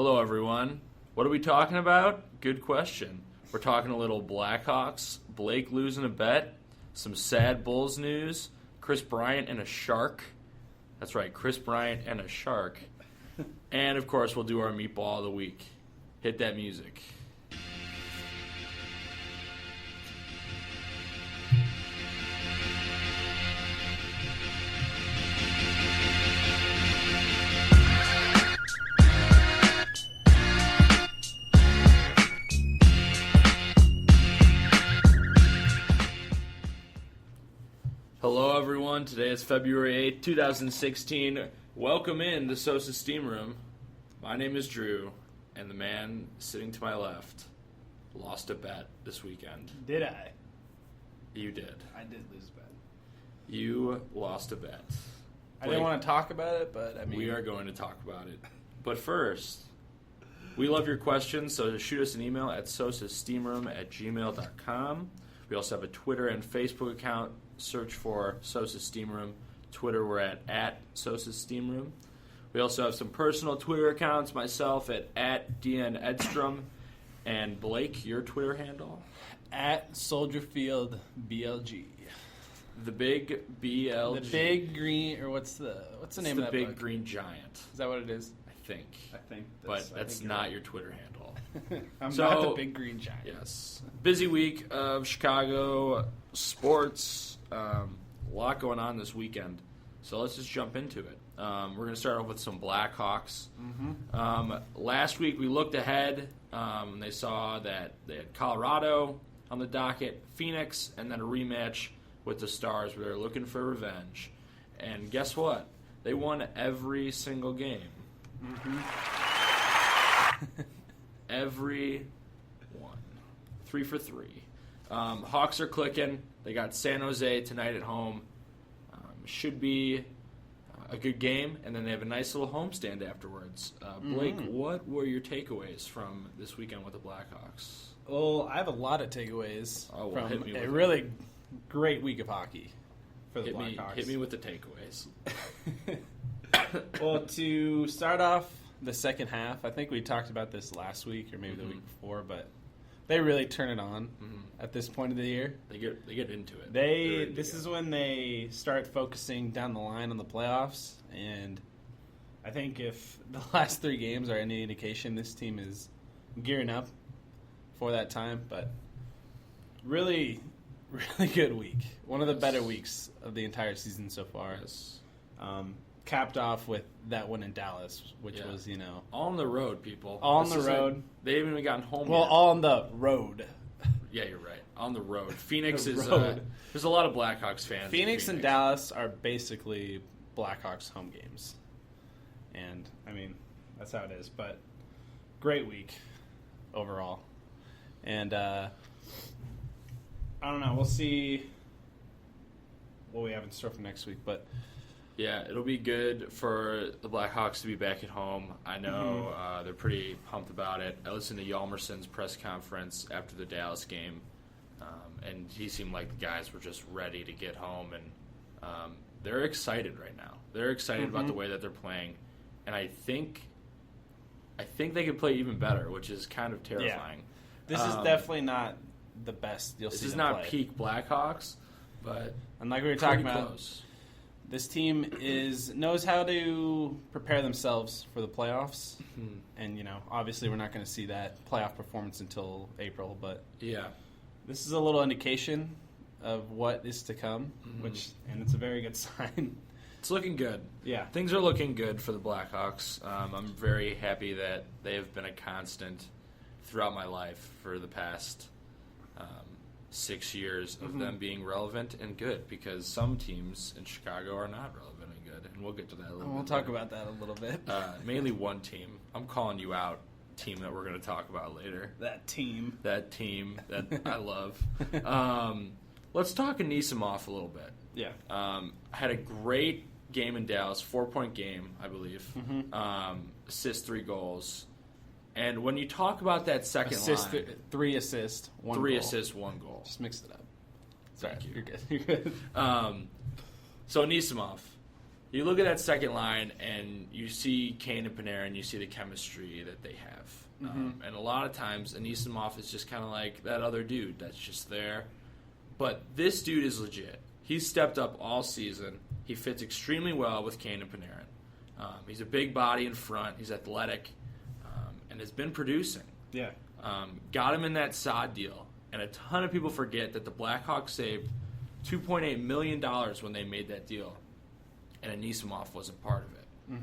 Hello, everyone. What are we talking about? Good question. We're talking a little Blackhawks, Blake losing a bet, some sad Bulls news, Kris Bryant and a shark. That's right, Kris Bryant and a shark. And, of course, we'll do our Meatball of the Week. Hit that music. Hello, everyone. Today is February 8th, 2016. Welcome in to Sosa's Steam Room. My name is Drew, and the man sitting to my left lost a bet this weekend. Did I? You did. I did lose a bet. You lost a bet. I didn't want to talk about it, but I mean... We are going to talk about it. But first, we love your questions, so shoot us an email at sosasteamroom@gmail.com. We also have a Twitter and Facebook account. Search for Sosa's Steam Room. Twitter, we're at Sosa's Steam Room. We also have some personal Twitter accounts. Myself at DN Edstrom. And Blake, your Twitter handle? At Soldier Field BLG. The Big BLG. The Big Green, or what's the name of that the Big book? Green Giant. Is that what it is? I think. That's not your Twitter handle. I'm not the Big Green Giant. Yes. Busy week of Chicago sports. A lot going on this weekend. So let's just jump into it. We're going to start off with some Blackhawks. Mm-hmm. Last week we looked ahead. They saw that they had Colorado on the docket, Phoenix, and then a rematch with the Stars where they're looking for revenge. And guess what? They won every single game. Mm-hmm. Every one. 3 for 3. Hawks are clicking. They got San Jose tonight at home. Should be a good game, and then they have a nice little homestand afterwards. Blake, what were your takeaways from this weekend with the Blackhawks? Well, I have a lot of takeaways from a with really great week of hockey for the Blackhawks. Hit me with the takeaways. Well, to start off the second half, I think we talked about this last week or maybe the week before, but they really turn it on at this point of the year. They get into it. This is when they start focusing down the line on the playoffs, and I think if the last 3 games are any indication, this team is gearing up for that time. But really, really good week. One of the better weeks of the entire season so far. Yes. Capped off with that win in Dallas, which was, all on the road, people. All on the road. They haven't even gotten home Well, yet. all on the road. Yeah, you're right. On the road. Phoenix is... road. There's a lot of Blackhawks fans. Phoenix and Dallas are basically Blackhawks home games. And, I mean, that's how it is. But great week overall. And, I don't know. We'll see what we have in store for next week. But... yeah, it'll be good for the Blackhawks to be back at home. I know they're pretty pumped about it. I listened to Hjalmarsson's press conference after the Dallas game, and he seemed like the guys were just ready to get home, and they're excited right now. They're excited about the way that they're playing, and I think they can play even better, which is kind of terrifying. Yeah. This is definitely not the best you'll see This is them not play. peak Blackhawks, but and like we were talking about. Close. This team knows how to prepare themselves for the playoffs, and obviously we're not going to see that playoff performance until April. But this is a little indication of what is to come, and it's a very good sign. It's looking good. Yeah, things are looking good for the Blackhawks. I'm very happy that they have been a constant throughout my life for the past 6 years of them being relevant and good, because some teams in Chicago are not relevant and good, and we'll get to that a little bit. We'll talk about that a little bit. Mainly one team. I'm calling you out, team that we're going to talk about later. That team that I love. Let's talk Anisimov a little bit. Yeah. Had a great game in Dallas, 4-point game, I believe. Assist, 3 goals. And when you talk about that second line... 3 assists, 1 goal. 3 assists, 1 goal. Just mix it up. Thank you. You're good. So Anisimov, you look at that second line and you see Kane and Panarin, you see the chemistry that they have. And a lot of times Anisimov is just kind of like that other dude that's just there. But this dude is legit. He's stepped up all season. He fits extremely well with Kane and Panarin. He's a big body in front. He's athletic and has been producing. Yeah. Got him in that Saad deal. And a ton of people forget that the Blackhawks saved $2.8 million when they made that deal. And Anisimov wasn't part of it.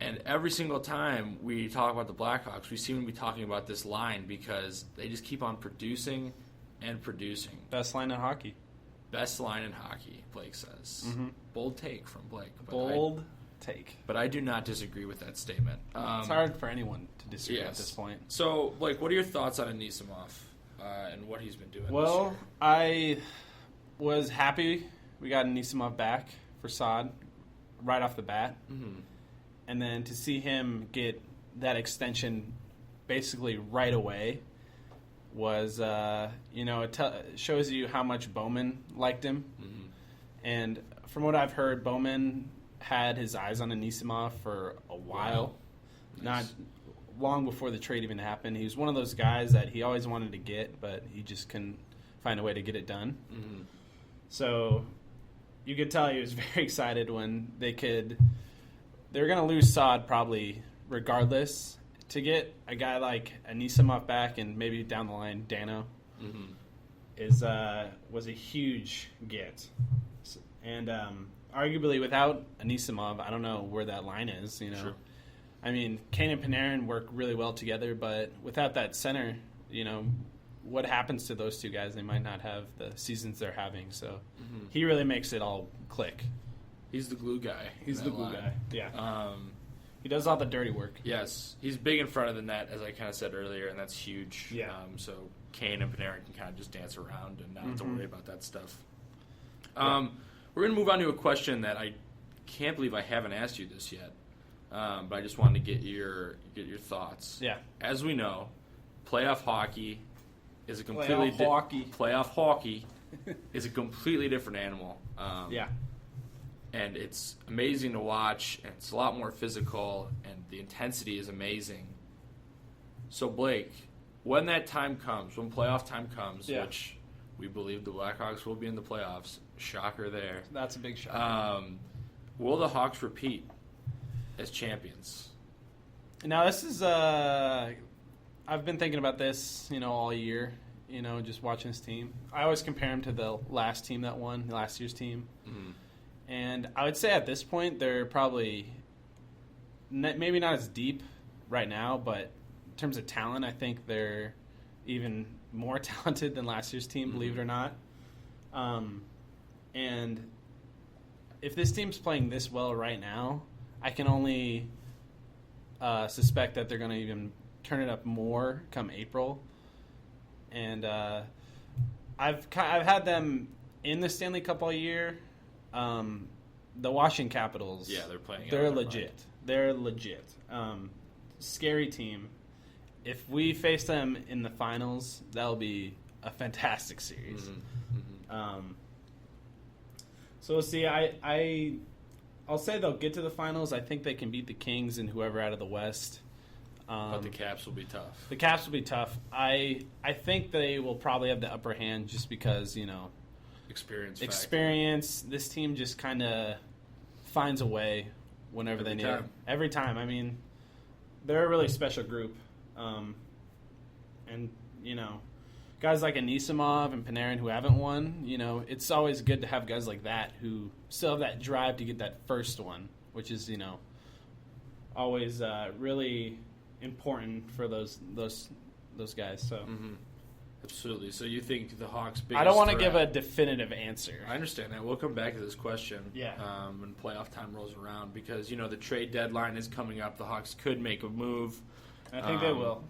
And every single time we talk about the Blackhawks, we seem to be talking about this line because they just keep on producing and producing. Best line in hockey. Best line in hockey, Blake says. Bold take from Blake. Bold take. But I do not disagree with that statement. It's hard for anyone to disagree at this point. So, Blake, what are your thoughts on Anisimov and what he's been doing this Well, year? I was happy we got Anisimov back for Saad right off the bat. And then to see him get that extension basically right away was, it shows you how much Bowman liked him. And from what I've heard, Bowman had his eyes on Anisimov for a while. Nice. Not long before the trade even happened. He was one of those guys that he always wanted to get, but he just couldn't find a way to get it done. So you could tell he was very excited when they were going to lose Saad probably regardless. To get a guy like Anisimov back and maybe down the line Dano was a huge get. And arguably without Anisimov, I don't know where that line is. Sure. I mean, Kane and Panarin work really well together, but without that center, what happens to those two guys? They might not have the seasons they're having. So he really makes it all click. He's the glue guy. He's the glue guy. Yeah. He does all the dirty work. Yes. He's big in front of the net, as I kind of said earlier, and that's huge. Yeah. So Kane and Panarin can kind of just dance around and not have to worry about that stuff. Yeah. We're going to move on to a question that I can't believe I haven't asked you this yet, but I just wanted to get your thoughts. Yeah. As we know, playoff hockey is a completely Playoff hockey is a completely different animal. Yeah. And it's amazing to watch, and it's a lot more physical, and the intensity is amazing. So, Blake, when that time comes, when playoff time comes, which we believe the Blackhawks will be in the playoffs, shocker there. That's a big shock. Will the Hawks repeat as champions? Now, this is, I've been thinking about this, all year, just watching this team. I always compare them to the last team that won, last year's team. And I would say at this point, they're probably maybe not as deep right now, but in terms of talent, I think they're even more talented than last year's team, believe it or not. And if this team's playing this well right now, I can only suspect that they're going to even turn it up more come April. And I've had them in the Stanley Cup all year. The Washington Capitals. Yeah, they're playing. They're legit. They're legit. Scary team. If we face them in the finals, that'll be a fantastic series. So we'll see. I'll say they'll get to the finals. I think they can beat the Kings and whoever out of the West. But the Caps will be tough. The Caps will be tough. I think they will probably have the upper hand just because, Experience. This team just kind of finds a way whenever they need it. Every time. I mean, they're a really special group. And, guys like Anisimov and Panarin who haven't won, it's always good to have guys like that who still have that drive to get that first one, which is, always really important for those guys. So. Absolutely. So you think the Hawks' biggest I don't want to threat... give a definitive answer. I understand that. We'll come back to this question when playoff time rolls around because, the trade deadline is coming up. The Hawks could make a move. I think they will.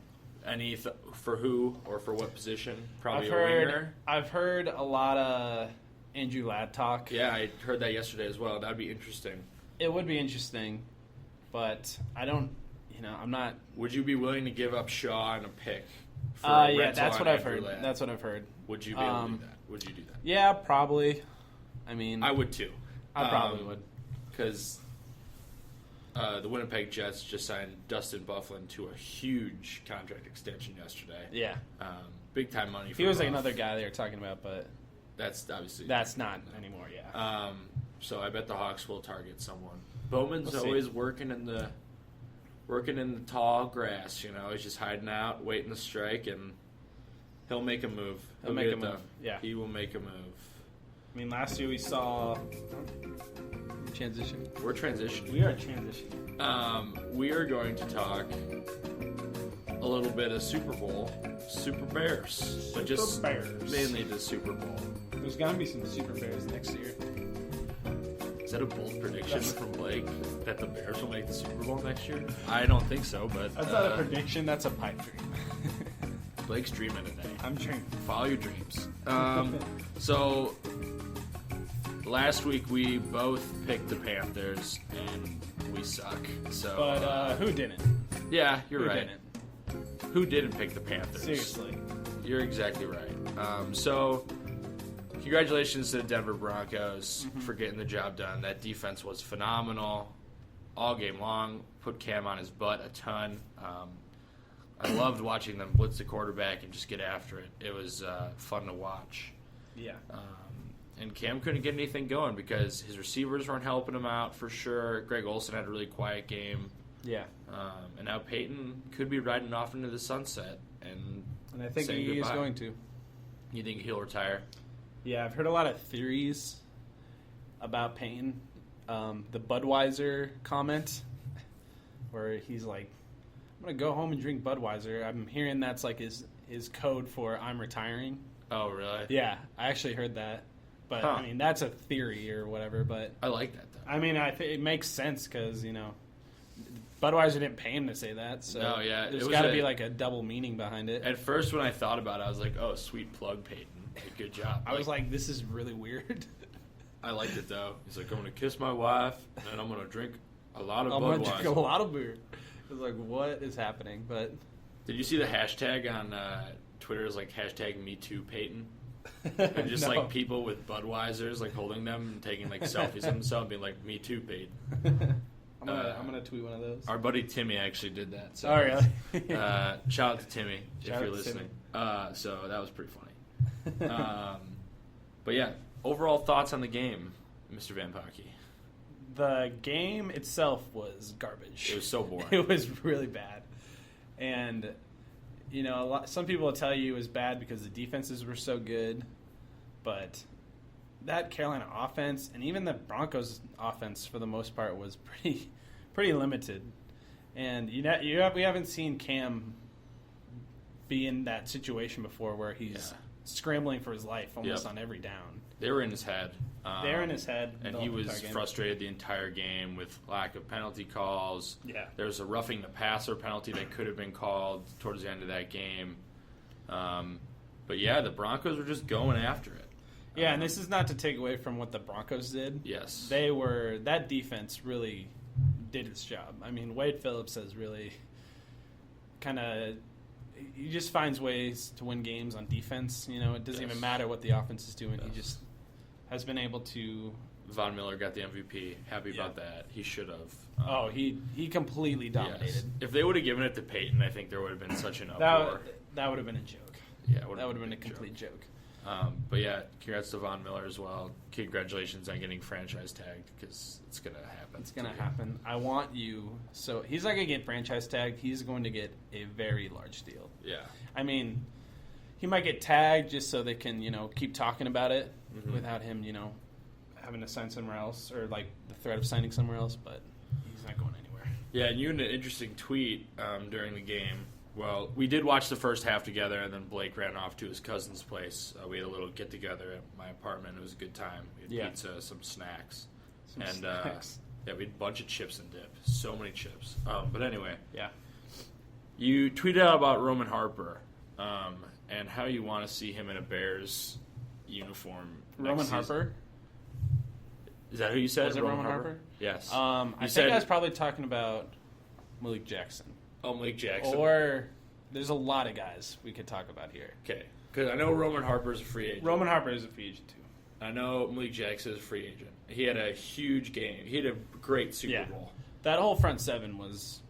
For who or for what position? Probably a winger? I've heard a lot of Andrew Ladd talk. Yeah, I heard that yesterday as well. That would be interesting. It would be interesting, but I don't, I'm not... Would you be willing to give up Shaw and a pick? That's what I've heard. Would you be able to do that? Would you do that? Yeah, probably. I mean... I would too. I probably would. Because the Winnipeg Jets just signed Dustin Byfuglien to a huge contract extension yesterday. Yeah. Big time money for He was like Buff. another guy they were talking about, but That's obviously... that's not anymore, yeah. So I bet the Hawks will target someone. Bowman's We'll see. always working in the tall grass, He's just hiding out, waiting to strike, and he'll make a move. He'll make a move, yeah. He will make a move. I mean, last year we saw... Transition. We're transitioning. We are transitioning. We are going to talk a little bit of Super Bowl, Super Bears, but just Bears. mainly the Super Bowl. There's going to be some Super Bears next year. Is that a bold prediction from Blake that the Bears will make the Super Bowl next year? I don't think so, but... That's not a prediction, that's a pipe dream. Blake's dreaming today. I'm dreaming. Follow your dreams. So, last week we both picked the Panthers, and we suck. So, But who didn't? Yeah, you're Who right. didn't? Who didn't pick the Panthers? Seriously. You're exactly right. So, congratulations to the Denver Broncos for getting the job done. That defense was phenomenal all game long. Put Cam on his butt a ton. I loved watching them blitz the quarterback and just get after it. It was fun to watch. Yeah. And Cam couldn't get anything going because his receivers weren't helping him out for sure. Greg Olsen had a really quiet game. Yeah. And now Peyton could be riding off into the sunset. And I think saying he is goodbye. going to. You think he'll retire? Yeah, I've heard a lot of theories about Payton. The Budweiser comment, where he's like, I'm going to go home and drink Budweiser. I'm hearing that's like his code for I'm retiring. Oh, really? Yeah, I actually heard that. But, I mean, that's a theory or whatever. But I like that, though. I mean, it makes sense because, Budweiser didn't pay him to say that. So No, yeah, there's it was got to be like a double meaning behind it. At first, when I thought about it, I was like, oh, sweet plug, Peyton. Good job. I was like, this is really weird. I liked it, though. He's like, I'm going to kiss my wife, and I'm going to drink a lot of I'm Budweiser. going to drink a lot of beer. I was like, what is happening? But Did you see the hashtag on Twitter is like hashtag Me Too Peyton? And just No. like people with Budweisers like holding them and taking like selfies of themselves and being like, Me Too Peyton. I'm gonna tweet one of those. Our buddy Timmy actually did that. So, Oh, really? shout out to Timmy Shout if you're out to listening. So that was pretty funny. But yeah, overall thoughts on the game, Mr. Van Pocky? The game itself was garbage. It was so boring. It was really bad. And, some people will tell you it was bad because the defenses were so good. But that Carolina offense, and even the Broncos offense for the most part, was pretty limited. And we haven't seen Cam be in that situation before where he's scrambling for his life almost on every down. They were in his head. They're in his head. And the he was entire game. frustrated the entire game with lack of penalty calls. Yeah. There was a roughing the passer penalty that could have been called towards the end of that game. But yeah, the Broncos were just going after it. Yeah, and this is not to take away from what the Broncos did. Yes. That defense really did its job. I mean, Wade Phillips has really kind of, he just finds ways to win games on defense. It doesn't even matter what the offense is doing. Yes. He just has been able to. Von Miller got the MVP. Happy about that. He should have. He completely dominated. Yes. If they would have given it to Peyton, I think there would have been such an uproar. That would have been a joke. Yeah, that would have been a complete joke. But yeah, congrats to Von Miller as well. Congratulations on getting franchise tagged because it's going to happen. It's going to happen. I want you. So he's not going to get franchise tagged. He's going to get a very large deal. Yeah. I mean, he might get tagged just so they can, keep talking about it without him, having to sign somewhere else or like the threat of signing somewhere else. But he's not going anywhere. Yeah, and you had an interesting tweet during the game. Well, we did watch the first half together, and then Blake ran off to his cousin's place. We had a little get-together at my apartment. It was a good time. We had pizza, some snacks. We had a bunch of chips and dip. So many chips. But anyway. Yeah. You tweeted out about Roman Harper and how you want to see him in a Bears uniform Roman Harper? Is that who you said? Was it Roman Harper? Yes. I think I was probably talking about Malik Jackson. Oh, Malik Jackson. Or there's a lot of guys we could talk about here. Okay. Because I know Roman Harper is a free agent. Roman Harper is a free agent, too. I know Malik Jackson is a free agent. He had a huge game. He had a great Super Bowl. That whole front seven was